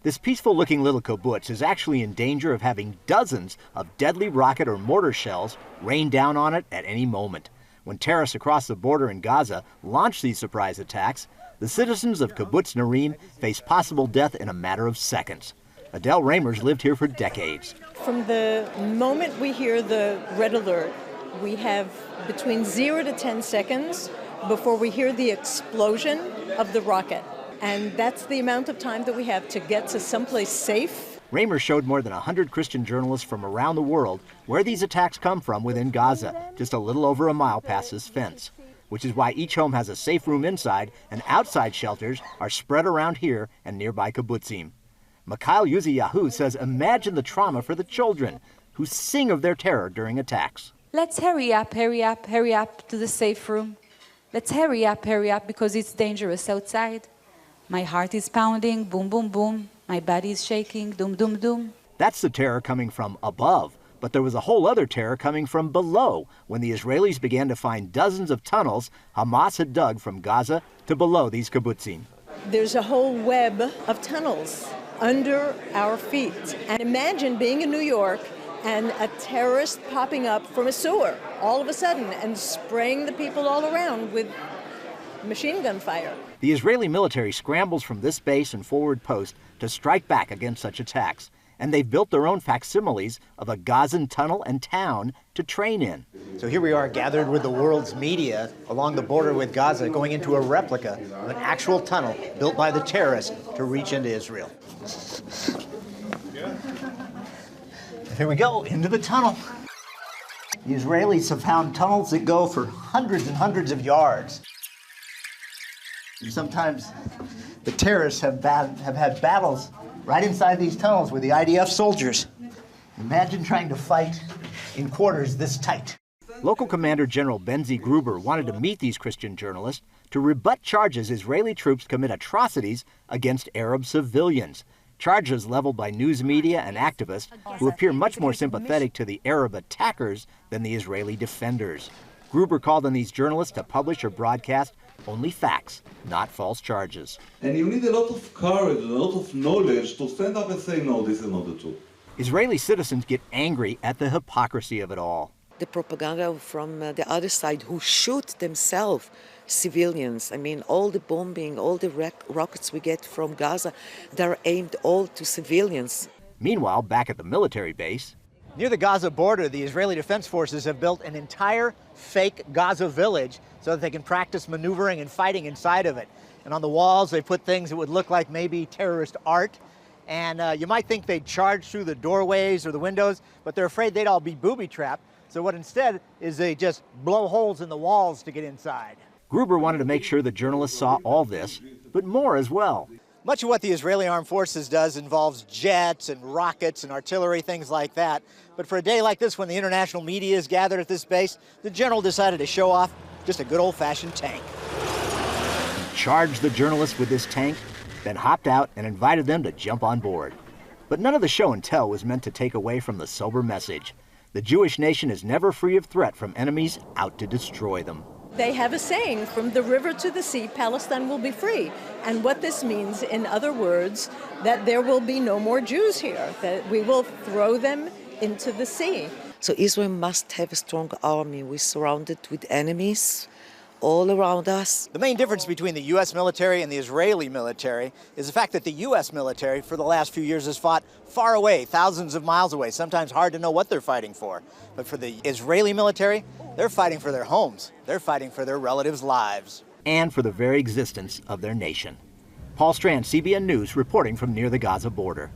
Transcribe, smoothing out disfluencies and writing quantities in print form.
This peaceful-looking little kibbutz is actually in danger of having dozens of deadly rocket or mortar shells rain down on it at any moment. When terrorists across the border in Gaza launch these surprise attacks, the citizens of KIBBUTZ NIRIM face possible death in a matter of seconds. Adele Ramers lived here for decades. From the moment we hear the red alert, we have between 0 to 10 seconds before we hear the explosion of the rocket. And that's the amount of time that we have to get to someplace safe. Ramers showed more than 100 Christian journalists from around the world where these attacks come from within Gaza, just a little over a mile past this fence, which is why each home has a safe room inside and outside shelters are spread around here and nearby kibbutzim. Mikhail Yuziyahu says imagine the trauma for the children who sing of their terror during attacks. Let's hurry up to the safe room. Let's hurry up because it's dangerous outside. My heart is pounding, boom, boom, boom. My body is shaking, doom, doom, doom. That's the terror coming from above. But there was a whole other terror coming from below when the Israelis began to find dozens of tunnels Hamas had dug from Gaza to below these kibbutzim. There's a whole web of tunnels under our feet. And imagine being in New York and a terrorist popping up from a sewer all of a sudden and spraying the people all around with machine gun fire. The Israeli military scrambles from this base and forward post to strike back against such attacks. And they've built their own facsimiles of a Gazan tunnel and town to train in. So here we are gathered with the world's media along the border with Gaza, going into a replica of an actual tunnel built by the terrorists to reach into Israel. And here we go, into the tunnel. The Israelis have found tunnels that go for hundreds and hundreds of yards. Sometimes the terrorists have had battles right inside these tunnels with the IDF soldiers. Imagine trying to fight in quarters this tight. Local Commander General Benzi Gruber wanted to meet these Christian journalists to rebut charges Israeli troops commit atrocities against Arab civilians. Charges leveled by news media and activists who appear much more sympathetic to the Arab attackers than the Israeli defenders. Gruber called on these journalists to publish or broadcast only facts, not false charges. And you need a lot of courage and a lot of knowledge to stand up and say, no, this is not the truth. Israeli citizens get angry at the hypocrisy of it all. The propaganda from the other side who shoot themselves, civilians. I mean, all the bombing, all the rockets we get from Gaza, they're aimed all to civilians. Meanwhile, back at the military base, near the Gaza border, the Israeli Defense Forces have built an entire fake Gaza village so that they can practice maneuvering and fighting inside of it. And on the walls, they put things that would look like maybe terrorist art. And you might think they'd charge through the doorways or the windows, but they're afraid they'd all be booby-trapped. So what instead is they just blow holes in the walls to get inside. Gruber wanted to make sure the journalists saw all this, but more as well. Much of what the Israeli Armed Forces does involves jets and rockets and artillery, things like that. But for a day like this, when the international media is gathered at this base, the general decided to show off just a good old-fashioned tank. He charged the journalists with this tank, then hopped out and invited them to jump on board. But none of the show and tell was meant to take away from the sober message. The Jewish nation is never free of threat from enemies out to destroy them. They have a saying, from the river to the sea, Palestine will be free. And what this means, in other words, that there will be no more Jews here, that we will throw them into the sea. So Israel must have a strong army. We're surrounded with enemies all around us. The main difference between the U.S. military and the Israeli military is the fact that the U.S. military for the last few years has fought far away, thousands of miles away, sometimes hard to know what they're fighting for. But for the Israeli military, they're fighting for their homes. They're fighting for their relatives' lives. And for the very existence of their nation. Paul Strand, CBN News, reporting from near the Gaza border.